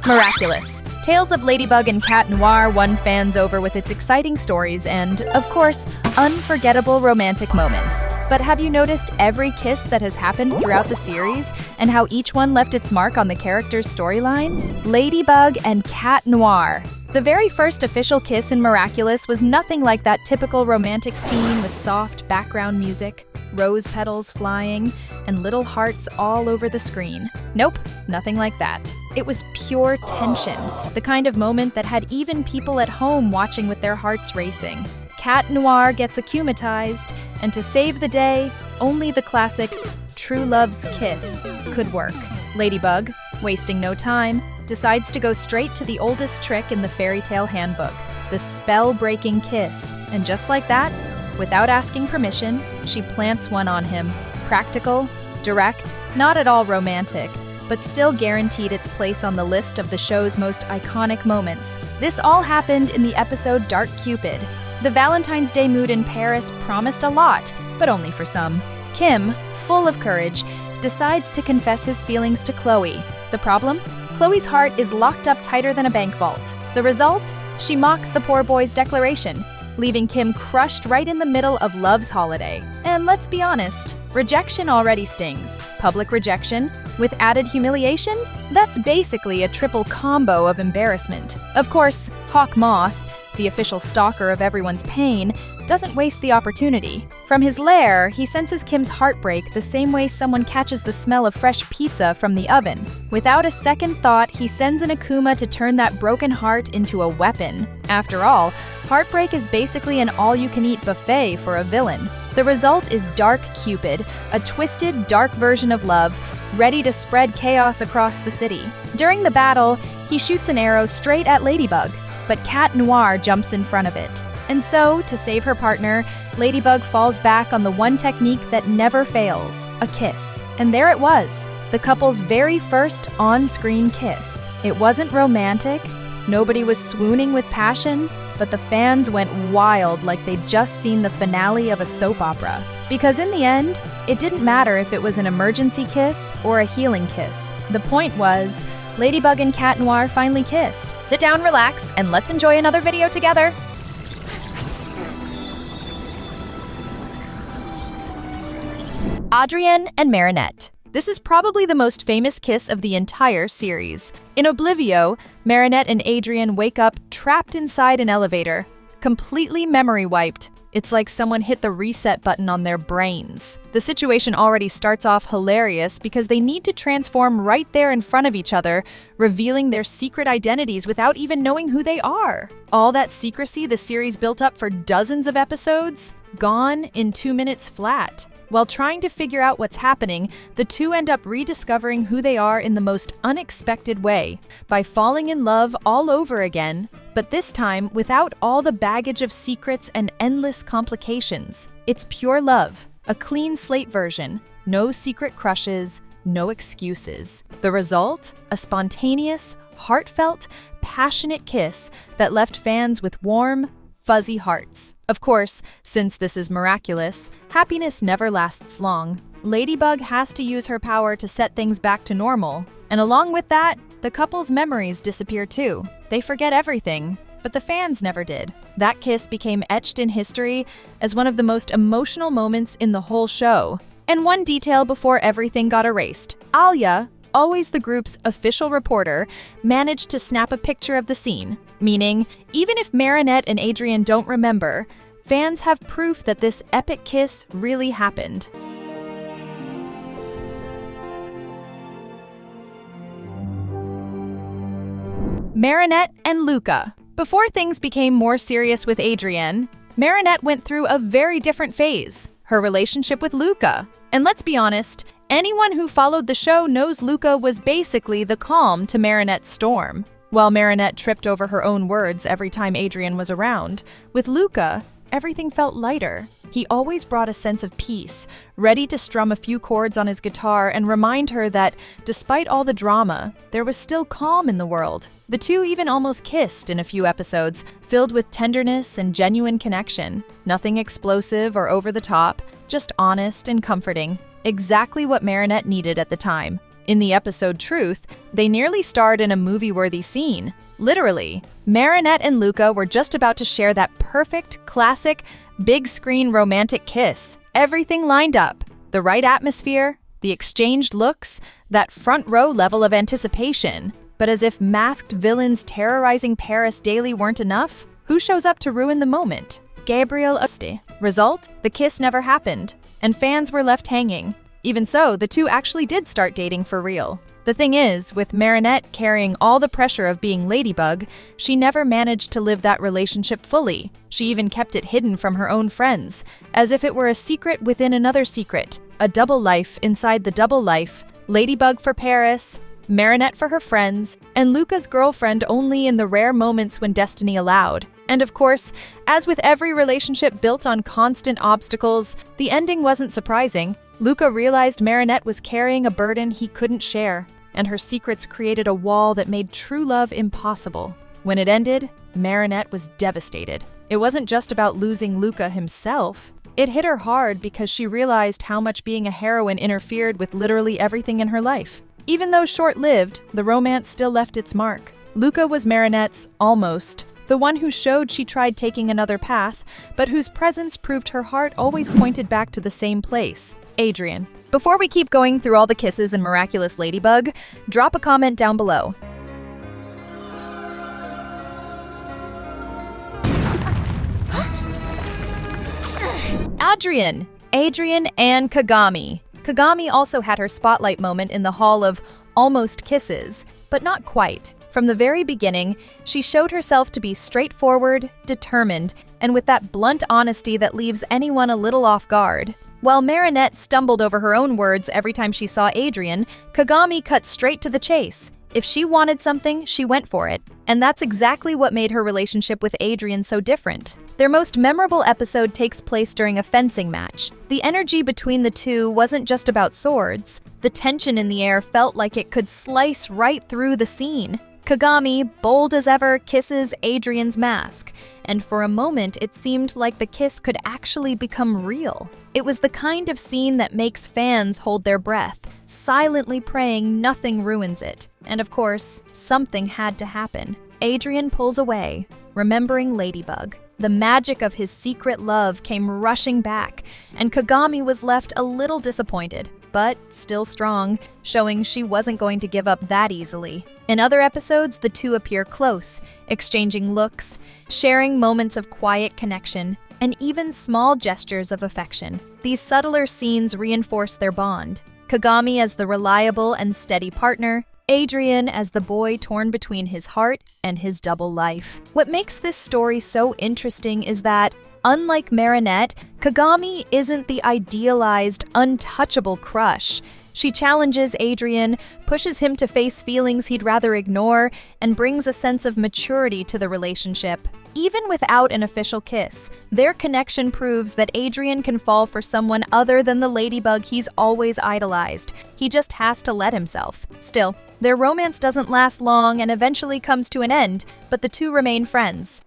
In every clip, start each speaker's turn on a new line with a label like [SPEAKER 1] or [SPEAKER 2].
[SPEAKER 1] Miraculous. Tales of Ladybug and Cat Noir won fans over with its exciting stories and, of course, unforgettable romantic moments. But have you noticed every kiss that has happened throughout the series and how each one left its mark on the characters' storylines? Ladybug and Cat Noir. The very first official kiss in Miraculous was nothing like that typical romantic scene with soft background music, rose petals flying, and little hearts all over the screen. Nope, nothing like that. It was pure tension, the kind of moment that had even people at home watching with their hearts racing. Cat Noir gets akumatized, and to save the day, only the classic true love's kiss could work. Ladybug, wasting no time, decides to go straight to the oldest trick in the fairy tale handbook, the spell-breaking kiss. And just like that, without asking permission, she plants one on him. Practical, direct, not at all romantic, but still guaranteed its place on the list of the show's most iconic moments. This all happened in the episode Dark Cupid. The Valentine's Day mood in Paris promised a lot, but only for some. Kim, full of courage, decides to confess his feelings to Chloe. The problem? Chloe's heart is locked up tighter than a bank vault. The result? She mocks the poor boy's declaration, leaving Kim crushed right in the middle of love's holiday. And let's be honest, rejection already stings. Public rejection, with added humiliation? That's basically a triple combo of embarrassment. Of course, Hawk Moth, the official stalker of everyone's pain, doesn't waste the opportunity. From his lair, he senses Kim's heartbreak the same way someone catches the smell of fresh pizza from the oven. Without a second thought, he sends an Akuma to turn that broken heart into a weapon. After all, heartbreak is basically an all-you-can-eat buffet for a villain. The result is Dark Cupid, a twisted, dark version of love, ready to spread chaos across the city. During the battle, he shoots an arrow straight at Ladybug, but Cat Noir jumps in front of it. And so, to save her partner, Ladybug falls back on the one technique that never fails, a kiss. And there it was, the couple's very first on-screen kiss. It wasn't romantic, nobody was swooning with passion, but the fans went wild like they'd just seen the finale of a soap opera. Because in the end, it didn't matter if it was an emergency kiss or a healing kiss. The point was, Ladybug and Cat Noir finally kissed. Sit down, relax, and let's enjoy another video together. Adrien and Marinette. This is probably the most famous kiss of the entire series. In Oblivio, Marinette and Adrien wake up trapped inside an elevator, completely memory wiped. It's like someone hit the reset button on their brains. The situation already starts off hilarious because they need to transform right there in front of each other, revealing their secret identities without even knowing who they are. All that secrecy the series built up for dozens of episodes? Gone in 2 minutes flat. While trying to figure out what's happening, the two end up rediscovering who they are in the most unexpected way, by falling in love all over again, but this time without all the baggage of secrets and endless complications. It's pure love, a clean slate version, no secret crushes, no excuses. The result? A spontaneous, heartfelt, passionate kiss that left fans with warm, fuzzy hearts. Of course, since this is miraculous, happiness never lasts long. Ladybug has to use her power to set things back to normal. And along with that, the couple's memories disappear too. They forget everything, but the fans never did. That kiss became etched in history as one of the most emotional moments in the whole show. And one detail before everything got erased. Alya, always the group's official reporter, managed to snap a picture of the scene, meaning even if Marinette and Adrien don't remember, fans have proof that this epic kiss really happened. Marinette and Luka. Before things became more serious with Adrien, Marinette went through a very different phase, her relationship with Luka. And let's be honest, anyone who followed the show knows Luka was basically the calm to Marinette's storm. While Marinette tripped over her own words every time Adrien was around, with Luka, everything felt lighter. He always brought a sense of peace, ready to strum a few chords on his guitar and remind her that, despite all the drama, there was still calm in the world. The two even almost kissed in a few episodes, filled with tenderness and genuine connection. Nothing explosive or over the top, just honest and comforting. Exactly what Marinette needed at the time. In the episode Truth, they nearly starred in a movie-worthy scene. Literally, Marinette and Luka were just about to share that perfect, classic, big-screen romantic kiss. Everything lined up. The right atmosphere, the exchanged looks, that front-row level of anticipation. But as if masked villains terrorizing Paris daily weren't enough, who shows up to ruin the moment? Gabriel Oste. Result? The kiss never happened, and fans were left hanging. Even so, the two actually did start dating for real. The thing is, with Marinette carrying all the pressure of being Ladybug, she never managed to live that relationship fully. She even kept it hidden from her own friends, as if it were a secret within another secret. A double life inside the double life. Ladybug for Paris, Marinette for her friends, and Luka's girlfriend only in the rare moments when destiny allowed. And of course, as with every relationship built on constant obstacles, the ending wasn't surprising. Luka realized Marinette was carrying a burden he couldn't share, and her secrets created a wall that made true love impossible. When it ended, Marinette was devastated. It wasn't just about losing Luka himself. It hit her hard because she realized how much being a heroine interfered with literally everything in her life. Even though short-lived, the romance still left its mark. Luka was Marinette's almost, the one who showed she tried taking another path, but whose presence proved her heart always pointed back to the same place, Adrien. Before we keep going through all the kisses in Miraculous Ladybug, drop a comment down below. Adrien and Kagami. Kagami also had her spotlight moment in the Hall of Almost Kisses, but not quite. From the very beginning, she showed herself to be straightforward, determined, and with that blunt honesty that leaves anyone a little off guard. While Marinette stumbled over her own words every time she saw Adrien, Kagami cut straight to the chase. If she wanted something, she went for it. And that's exactly what made her relationship with Adrien so different. Their most memorable episode takes place during a fencing match. The energy between the two wasn't just about swords. The tension in the air felt like it could slice right through the scene. Kagami, bold as ever, kisses Adrien's mask, and for a moment it seemed like the kiss could actually become real. It was the kind of scene that makes fans hold their breath, silently praying nothing ruins it. And of course, something had to happen. Adrien pulls away, remembering Ladybug. The magic of his secret love came rushing back, and Kagami was left a little disappointed, but still strong, showing she wasn't going to give up that easily. In other episodes, the two appear close, exchanging looks, sharing moments of quiet connection, and even small gestures of affection. These subtler scenes reinforce their bond. Kagami as the reliable and steady partner, Adrien as the boy torn between his heart and his double life. What makes this story so interesting is that, unlike Marinette, Kagami isn't the idealized, untouchable crush. She challenges Adrien, pushes him to face feelings he'd rather ignore, and brings a sense of maturity to the relationship. Even without an official kiss, their connection proves that Adrien can fall for someone other than the Ladybug he's always idolized. He just has to let himself. Still, their romance doesn't last long and eventually comes to an end, but the two remain friends.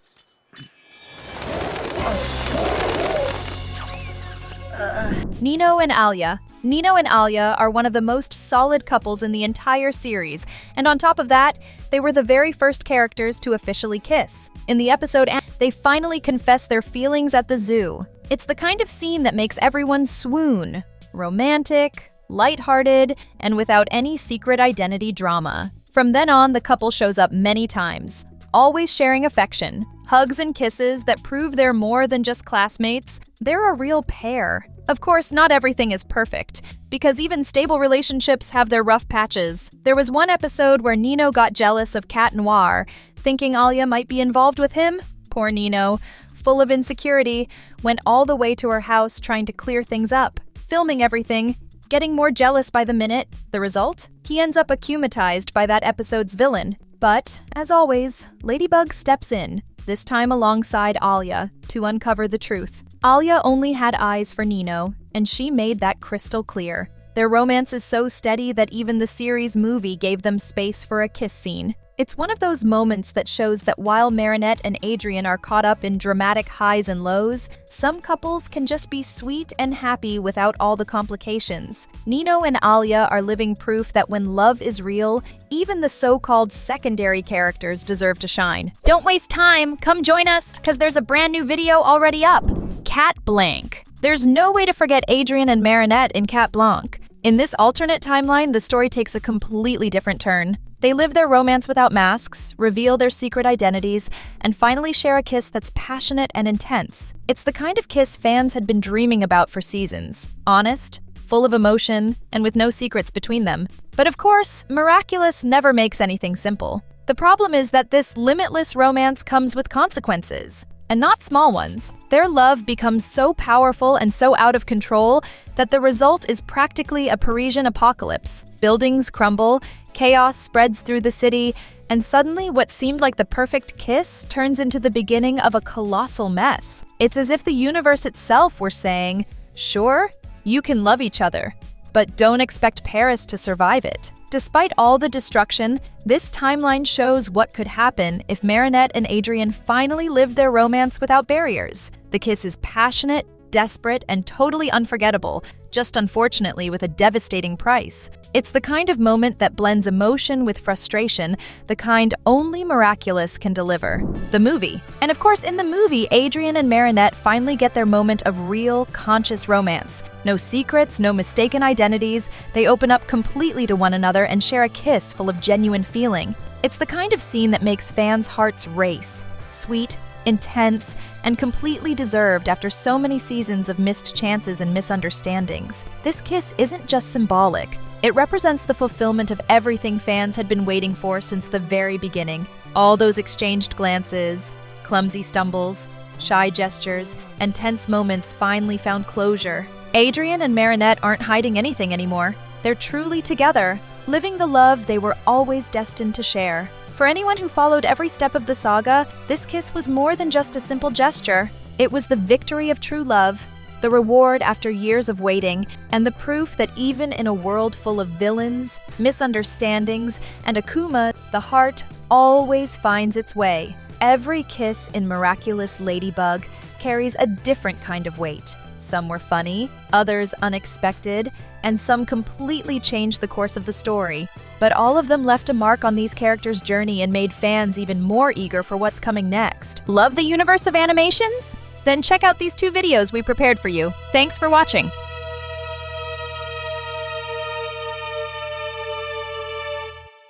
[SPEAKER 1] Nino and Alya. Nino and Alya are one of the most solid couples in the entire series, and on top of that, they were the very first characters to officially kiss. In the episode, they finally confess their feelings at the zoo. It's the kind of scene that makes everyone swoon. Romantic, lighthearted, and without any secret identity drama. From then on, the couple shows up many times, always sharing affection, hugs and kisses that prove they're more than just classmates. They're a real pair. Of course, not everything is perfect, because even stable relationships have their rough patches. There was one episode where Nino got jealous of Cat Noir, thinking Alya might be involved with him. Poor Nino, full of insecurity, went all the way to her house trying to clear things up, filming everything, getting more jealous by the minute. The result? He ends up akumatized by that episode's villain. But, as always, Ladybug steps in, this time alongside Alya, to uncover the truth. Alya only had eyes for Nino, and she made that crystal clear. Their romance is so steady that even the series movie gave them space for a kiss scene. It's one of those moments that shows that while Marinette and Adrien are caught up in dramatic highs and lows, some couples can just be sweet and happy without all the complications. Nino and Alya are living proof that when love is real, even the so-called secondary characters deserve to shine. Don't waste time, come join us, because there's a brand new video already up. Cat Blanc. There's no way to forget Adrien and Marinette in Cat Blanc. In this alternate timeline, the story takes a completely different turn. They live their romance without masks, reveal their secret identities, and finally share a kiss that's passionate and intense. It's the kind of kiss fans had been dreaming about for seasons. Honest, full of emotion, and with no secrets between them. But of course, Miraculous never makes anything simple. The problem is that this limitless romance comes with consequences. And not small ones. Their love becomes so powerful and so out of control that the result is practically a Parisian apocalypse. Buildings crumble, chaos spreads through the city, and suddenly what seemed like the perfect kiss turns into the beginning of a colossal mess. It's as if the universe itself were saying, sure, you can love each other, but don't expect Paris to survive it. Despite all the destruction, this timeline shows what could happen if Marinette and Adrien finally lived their romance without barriers. The kiss is passionate, desperate, and totally unforgettable, just unfortunately with a devastating price. It's the kind of moment that blends emotion with frustration, the kind only Miraculous can deliver. The movie. And of course, in the movie, Adrien and Marinette finally get their moment of real, conscious romance. No secrets, no mistaken identities. They open up completely to one another and share a kiss full of genuine feeling. It's the kind of scene that makes fans' hearts race. Sweet, intense, and completely deserved after so many seasons of missed chances and misunderstandings. This kiss isn't just symbolic. It represents the fulfillment of everything fans had been waiting for since the very beginning. All those exchanged glances, clumsy stumbles, shy gestures, and tense moments finally found closure. Adrien and Marinette aren't hiding anything anymore. They're truly together, living the love they were always destined to share. For anyone who followed every step of the saga, this kiss was more than just a simple gesture. It was the victory of true love, the reward after years of waiting, and the proof that even in a world full of villains, misunderstandings, and Akuma, the heart always finds its way. Every kiss in Miraculous Ladybug carries a different kind of weight. Some were funny, others unexpected, and some completely changed the course of the story. But all of them left a mark on these characters' journey and made fans even more eager for what's coming next. Love the universe of animations? Then check out these 2 videos we prepared for you. Thanks for watching.